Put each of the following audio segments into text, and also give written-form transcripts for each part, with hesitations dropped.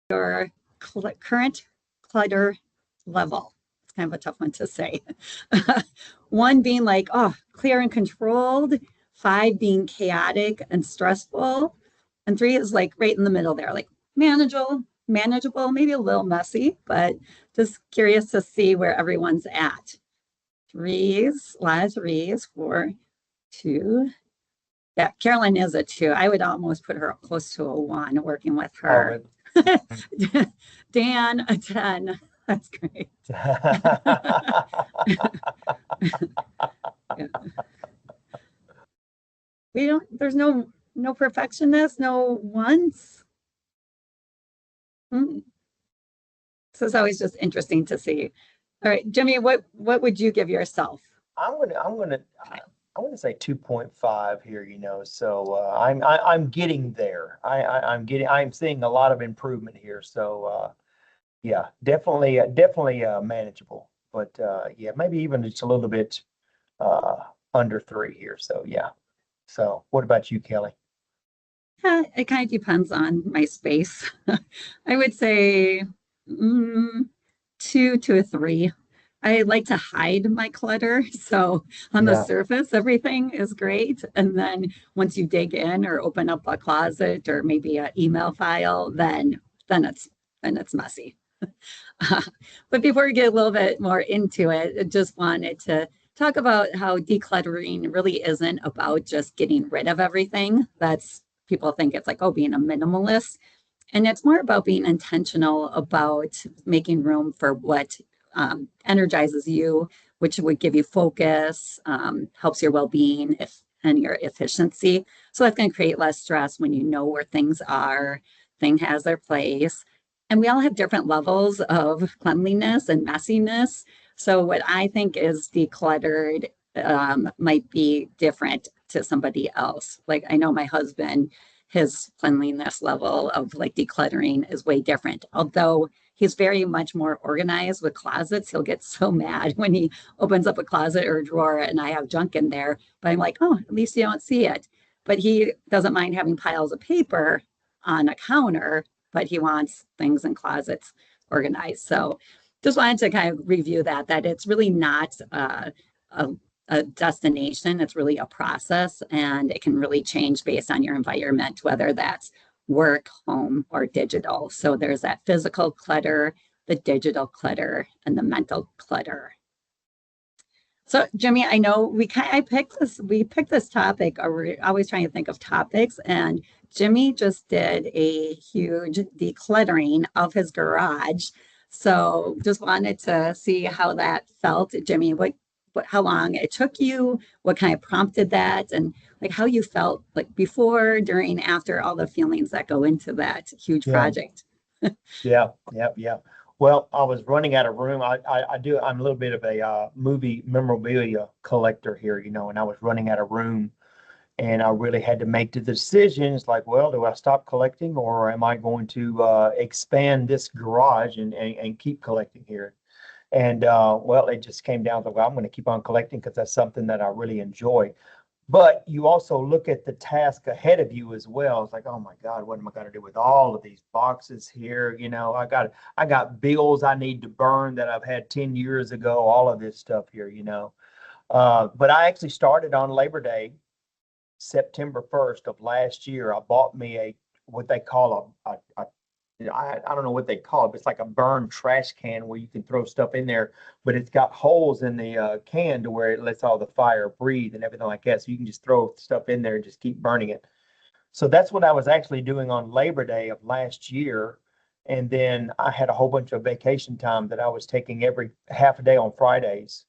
your current clutter level. It's kind of a tough one to say. One being like, oh, clear and controlled. Five being chaotic and stressful. And three is like right in the middle there, like manageable, maybe a little messy, but just curious to see where everyone's at. Threes, a lot of threes. Four, two. Yeah, Caroline is a two. I would almost put her up close to a one working with Oh, her. really? Dan, a 10. That's great. Yeah. We don't, there's no perfectionist, no ones. Mm. So it's always just interesting to see. All right, Jimmy, what would you give yourself? I'm gonna say 2.5 here, so I'm getting there. I'm seeing a lot of improvement here. So yeah, definitely manageable. But yeah, maybe even just a little bit uh under three here. So yeah. So what about you, Kelly? It kind of depends on my space. I would say mm, two to a three. I like to hide my clutter. So on the Yeah. surface, everything is great. And then once you dig in or open up a closet or maybe an email file, then it's then it's messy. But before we get a little bit more into it, I just wanted to talk about how decluttering really isn't about just getting rid of everything. That's people think it's like, oh, being a minimalist. And it's more about being intentional about making room for what energizes you, which would give you focus, helps your well being and your efficiency. So that's going to create less stress when you know where things are, thing has their place. And we all have different levels of cleanliness and messiness. So what I think is decluttered might be different to somebody else. Like I know my husband, his cleanliness level of like decluttering is way different. Although he's very much more organized with closets, he'll get so mad when he opens up a closet or a drawer and I have junk in there. But I'm like, oh, at least you don't see it. But he doesn't mind having piles of paper on a counter, but he wants things in closets organized. So just wanted to kind of review that it's really not a a destination. It's really a process and it can really change based on your environment, whether that's work, home, or digital. So there's that physical clutter, the digital clutter, and the mental clutter. So Jimmy, I know I picked this we picked this topic, or we're always trying to think of topics, and Jimmy just did a huge decluttering of his garage. So just wanted to see how that felt. Jimmy, what how long it took you, what kind of prompted that, and like how you felt like before, during, after, all the feelings that go into that huge Yeah. project. Yeah. Well, I was running out of room. I'm a little bit of a movie memorabilia collector here, and I was running out of room, and I really had to make the decisions like, well, do I stop collecting or am I going to expand this garage and keep collecting here? And well, it just came down to, well, I'm going to keep on collecting because that's something that I really enjoy. But you also look at the task ahead of you as well. It's like, oh my God, what am I going to do with all of these boxes here? I got bills I need to burn that I've had 10 years ago, all of this stuff here. But I actually started on Labor Day, September 1st of last year. I bought me what they call I don't know what they call it, but it's like a burned trash can where you can throw stuff in there, but it's got holes in the can to where it lets all the fire breathe and everything like that. So you can just throw stuff in there and just keep burning it. So that's what I was actually doing on Labor Day of last year. And then I had a whole bunch of vacation time that I was taking every half a day on Fridays,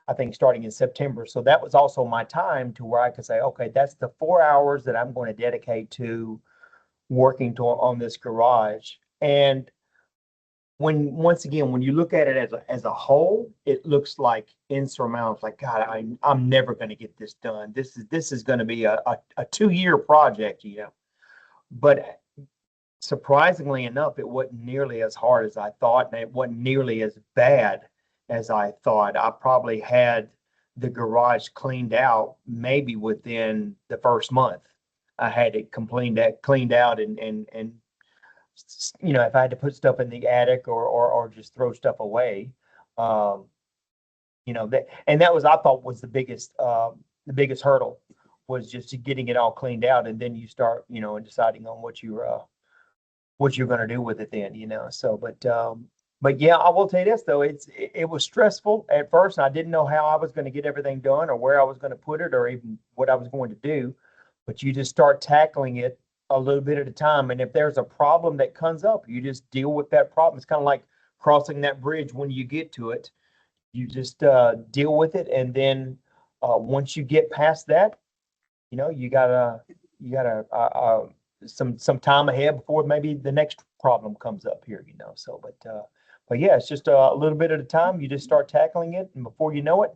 I think starting in September. So that was also my time to where I could say, okay, that's the 4 hours that I'm going to dedicate to working on this garage. And once again, when you look at it as a whole, it looks like insurmountable. Like, God, I'm never going to get this done. This is going to be a 2 year project. But surprisingly enough, it wasn't nearly as hard as I thought, and it wasn't nearly as bad as I thought. I probably had the garage cleaned out maybe within the first month. I had it cleaned out and if I had to put stuff in the attic or just throw stuff away, um, that was, I thought, was the biggest hurdle, was just getting it all cleaned out. And then you start, and deciding on what you're going to do with it then, so, but yeah, I will tell you this though, it was stressful at first. I didn't know how I was going to get everything done or where I was going to put it or even what I was going to do. But you just start tackling it a little bit at a time. And if there's a problem that comes up, you just deal with that problem. It's kind of like crossing that bridge. When you get to it, you just deal with it. And then once you get past that, you gotta some time ahead before maybe the next problem comes up here, so, but yeah, it's just a little bit at a time. You just start tackling it, and before you know it,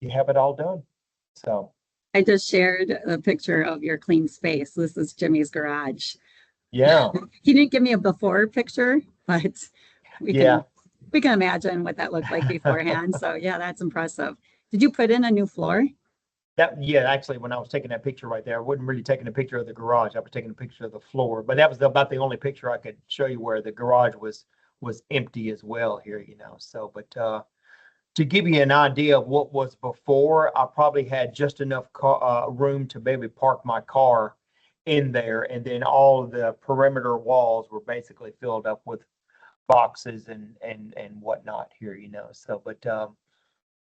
you have it all done. So I just shared a picture of your clean space. This is Jimmy's garage. yeah. He didn't give me a before picture, but we Yeah. can we can imagine what that looked like beforehand. So yeah, that's impressive. Did you put in a new floor? Yeah, actually, when I was taking that picture right there, I wasn't really taking a picture of the garage. I was taking a picture of the floor, but that was about the only picture I could show you where the garage was empty as well here, so, but to give you an idea of what was before, I probably had just enough room to maybe park my car in there, and then all of the perimeter walls were basically filled up with boxes and whatnot here, so, but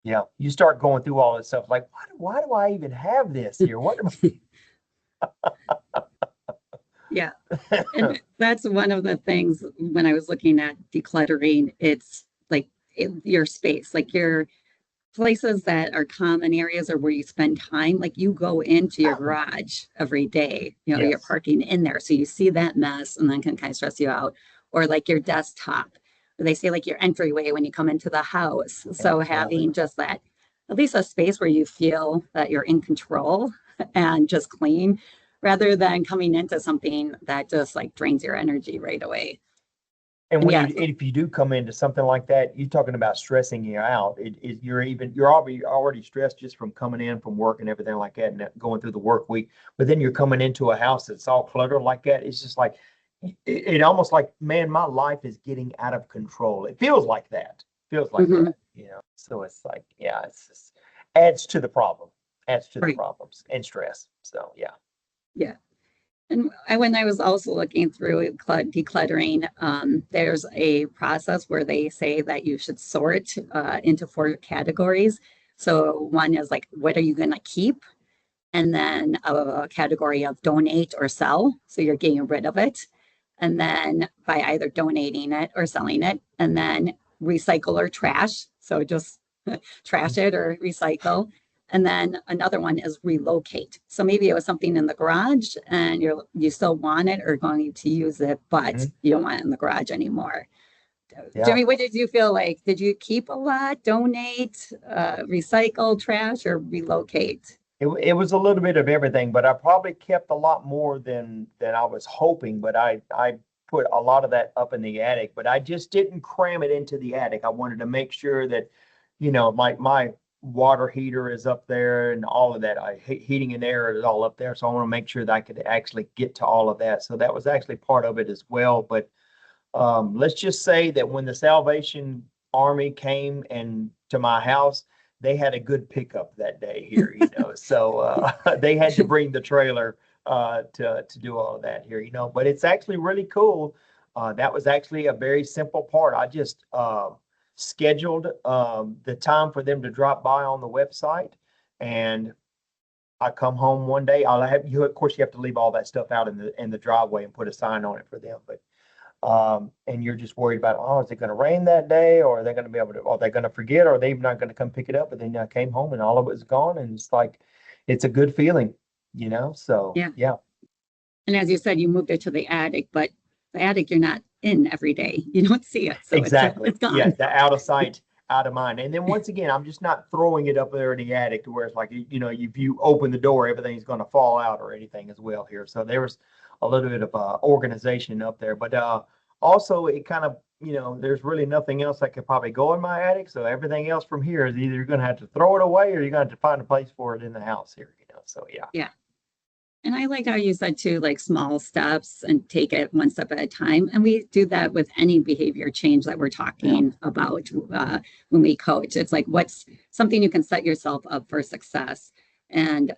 yeah, you start going through all this stuff like, why do I even have this here? What am Yeah. And that's one of the things when I was looking at decluttering, it's like your space, like your places that are common areas or where you spend time, like you go into your garage every day, you're Yes, parking in there. So you see that mess and then can kind of stress you out. Or like your desktop, they say like your entryway when you come into the house. So absolutely. having just that, at least a space where you feel that you're in control and just clean rather than coming into something that just like drains your energy right away. And And when yes, if you do come into something like that, you're talking about stressing you out. You're already stressed just from coming in from work and everything like that, and going through the work week. But then you're coming into a house that's all cluttered like that. It's just like it almost like, man, my life is getting out of control. It feels like that. Feels like mhm, that. So it's like, yeah, it's just adds to the problem, adds to the right. problems and stress. So yeah. Yeah. And when I was also looking through decluttering, there's a process where they say that you should sort into four categories. So one is like, what are you going to keep? And then a category of donate or sell. So you're getting rid of it. And then by either donating it or selling it. And then recycle or trash. So just trash it or recycle. And then another one is relocate. So maybe it was something in the garage and you still want it or going to use it, but Mhm. you don't want it in the garage anymore. Yeah. Jimmy, what did you feel like? Did you keep a lot, donate, recycle, trash, or relocate? It was a little bit of everything, but I probably kept a lot more than I was hoping. But I put a lot of that up in the attic, but I just didn't cram it into the attic. I wanted to make sure that, my water heater is up there and all of that. Heating and air is all up there, so I want to make sure that I could actually get to all of that. So that was actually part of it as well. But let's just say that when the Salvation Army came and to my house, they had a good pickup that day here, So they had to bring the trailer to do all of that here, But it's actually really cool. That was actually a very simple part. I just scheduled the time for them to drop by on the website, and I come home one day. I'll have you. Of course, you have to leave all that stuff out in the driveway and put a sign on it for them, but. And you're just worried about, oh, is it going to rain that day, or are they going to be able to, are they going to forget, or are they not going to come pick it up? But then I came home and all of it was gone, and it's like, it's a good feeling, So Yeah. yeah, And as you said, you moved it to the attic, but the attic you're not in every day. You don't see it. So exactly. it's Yeah, gone. the out of sight, out of mind. And then once again, I'm just not throwing it up there in the attic to where it's like, if you open the door, everything's going to fall out or anything as well here. So there was a little bit of organization up there, but also it kind of, there's really nothing else that could probably go in my attic. So everything else from here is either you're going to have to throw it away or you're going to have to find a place for it in the house here, So yeah. Yeah. And I like how you said too, like small steps and take it one step at a time. And we do that with any behavior change that we're Yeah. talking about when we coach. It's like what's something you can set yourself up for success. And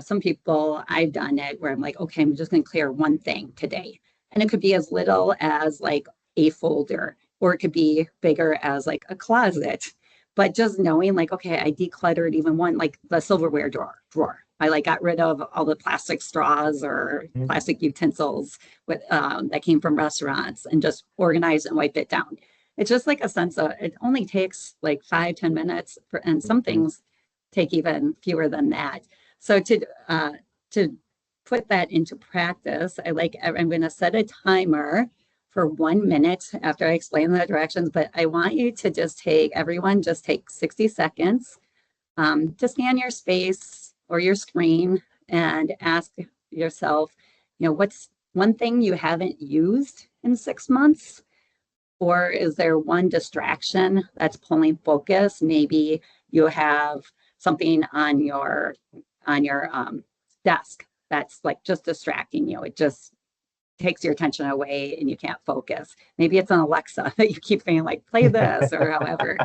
some people, I've done it where I'm like, okay, I'm just going to clear one thing today, and it could be as little as like a folder, or it could be bigger as like a closet. But just knowing, like, okay, I decluttered even one, like the silverware drawer. I like got rid of all the plastic straws or Mhm. plastic utensils with that came from restaurants and just organized and wiped it down. It's just like a sense of it only takes like 5-10 minutes and some Mhm. things take even fewer than that. So to put that into practice, I'm going to set a timer for 1 minute after I explain the directions, but I want you to just take 60 seconds to scan your space or your screen and ask yourself, what's one thing you haven't used in 6 months? Or is there one distraction that's pulling focus? Maybe you have something on your desk that's like just distracting you. It just takes your attention away and you can't focus. Maybe it's an Alexa that you keep saying like play this or however,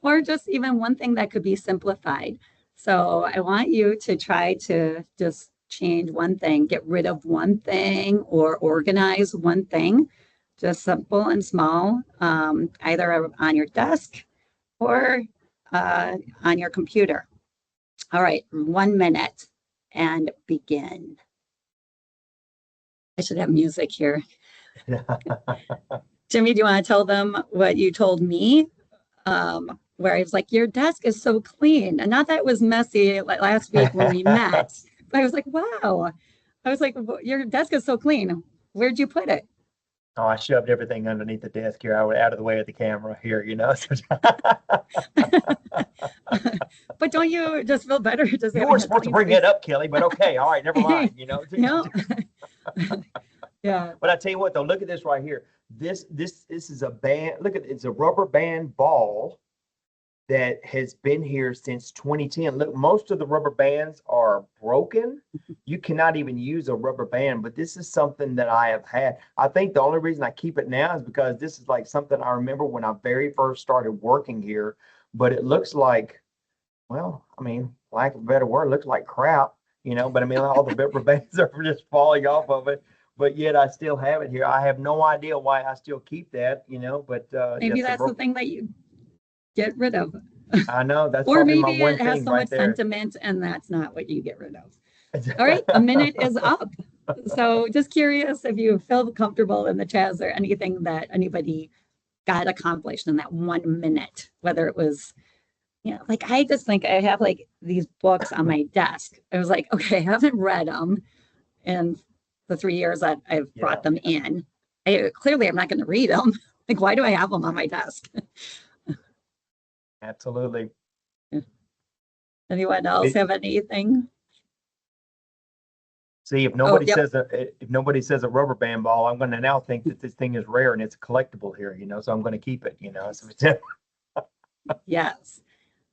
or just even one thing that could be simplified. So I want you to try to just change one thing, get rid of one thing, or organize one thing, just simple and small, either on your desk or on your computer. All right, 1 minute and begin. I should have music here. Jimmy, do you want to tell them what you told me? Where I was like, your desk is so clean. And not that it was messy like last week when we met, but I was like, wow. I was like, your desk is so clean. Where'd you put it? Oh, I shoved everything underneath the desk here. I was out of the way of the camera here, you know. But don't you just feel better just You weren't having a supposed to clean bring that space? up, Kelly, but okay, all right, never mind, you know. No, yeah. But I tell you what, though, look at this right here. This is a band. Look at it's a rubber band ball that has been here since 2010. Look, most of the rubber bands are broken. You cannot even use a rubber band, but this is something that I have had. I think the only reason I keep it now is because this is like something I remember when I very first started working here. But it looks like, well, I mean, lack of a better word, it looks like crap, you know, but I mean, all the rubber bands are just falling off of it. But yet I still have it here. I have no idea why I still keep that, you know, but Maybe yes, that's the thing that you get rid of. I know that's Or probably my maybe one it has thing so right much there. sentiment and that's not what you get rid of. All right, a minute is up. So just curious if you feel comfortable in the chat. Is there anything that anybody got accomplished in that 1 minute? Whether it was, like I just think I have like these books on my desk. I was like, okay, I haven't read them in the 3 years that I've brought Yeah, them in. Clearly, I'm not going to read them. Like, why do I have them on my desk? absolutely. Anyone else It, have anything? see, Oh, yep. if nobody says a rubber band ball, I'm going to now think that this thing is rare and it's a collectible here, you know, so I'm going to keep it, you know. So, Yes.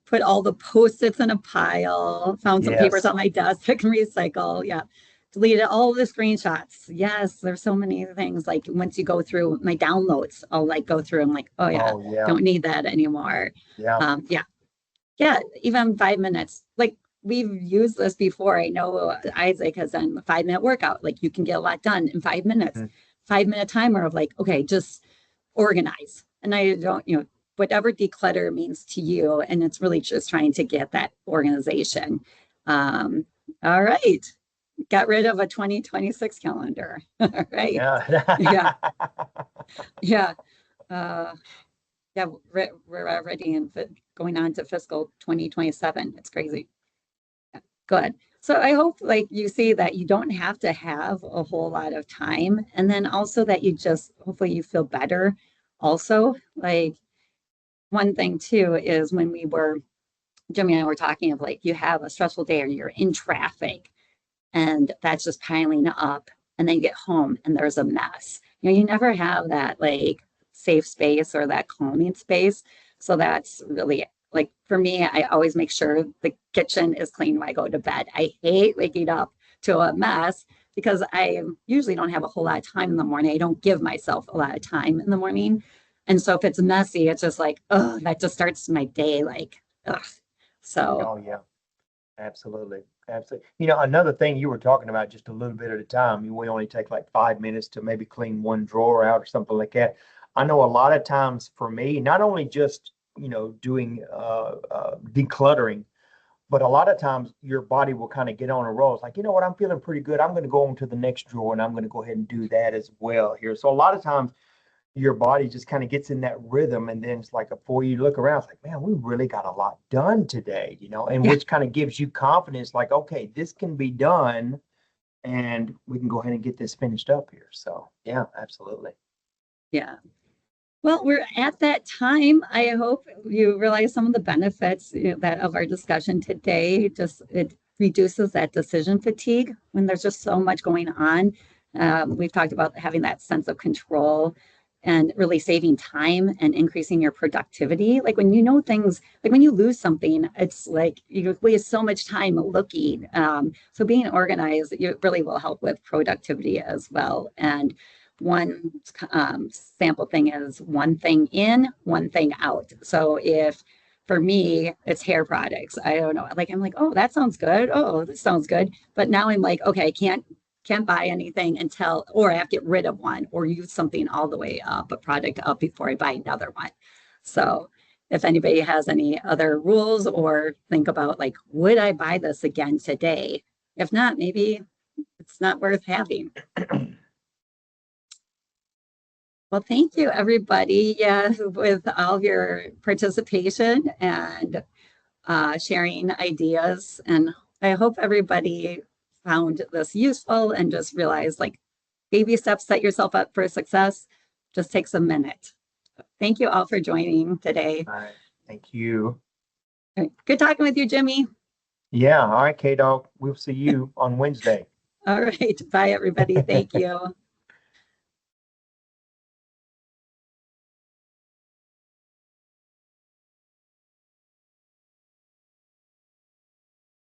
Put all the post-its in a pile, found some papers yes. on my desk that can recycle. Yeah. Deleted all the screenshots. Yes, there's so many things. Like once you go through my downloads, I'll like go through. I'm like, oh yeah, Oh, yeah. don't need that anymore. Yeah. Yeah. Yeah. Even 5 minutes. Like we've used this before. I know Isaac has done a 5 minute workout. Like you can get a lot done in 5 minutes. Mhm. 5 minute timer of like, okay, just organize. And I don't, whatever declutter means to you. And it's really just trying to get that organization. Um, all right. Got rid of a 2026 calendar. All right. Yeah. Yeah. Yeah. Uh, yeah. We're already going on to fiscal 2027. It's crazy. Yeah, good. So I hope like you see that you don't have to have a whole lot of time. And then also that you just hopefully you feel better. Also, like one thing too is when Jimmy and I were talking of like you have a stressful day or you're in traffic and that's just piling up and then you get home and there's a mess. You never have that like safe space or that calming space. So that's really like for me, I always make sure the kitchen is clean when I go to bed. I hate waking up to a mess because I usually don't have a whole lot of time in the morning. I don't give myself a lot of time in the morning. And so if it's messy, it's just like, oh, that just starts my day like, ugh. So, Oh, yeah. Absolutely. Absolutely. You know, another thing you were talking about just a little bit at a time, we only take like 5 minutes to maybe clean one drawer out or something like that. I know a lot of times for me, not only just, doing decluttering, but a lot of times your body will kind of get on a roll. It's like, you know what, I'm feeling pretty good. I'm going to go on to the next drawer and I'm going to go ahead and do that as well here. So a lot of times your body just kind of gets in that rhythm, and then it's like before you look around, it's like, man, we really got a lot done today, and yeah, which kind of gives you confidence, like, okay, this can be done and we can go ahead and get this finished up here. So yeah, absolutely. yeah. Well, we're at that time. I hope you realize some of the benefits that of our discussion today. Just it reduces that decision fatigue when there's just so much going on. We've talked about having that sense of control and really saving time and increasing your productivity. Like when you know things, like when you lose something, it's like you waste so much time looking. So being organized, it really will help with productivity as well. And one sample thing is one thing in, one thing out. So if for me, it's hair products. I don't know. Like I'm like, oh, that sounds good. Oh, this sounds good. But now I'm like, okay, I can't buy anything until, or I have to get rid of one or use something all the way up, a product up before I buy another one. So if anybody has any other rules or think about like, would I buy this again today? If not, maybe it's not worth having. Well, thank you, everybody. Yeah, with all of your participation and sharing ideas. And I hope everybody found this useful and just realized like baby steps, set yourself up for success. Just takes a minute. Thank you all for joining today. All right. Thank you. Good talking with you, Jimmy. Yeah. All right, K Dog. We'll see you on Wednesday. All right. Bye, everybody. Thank you.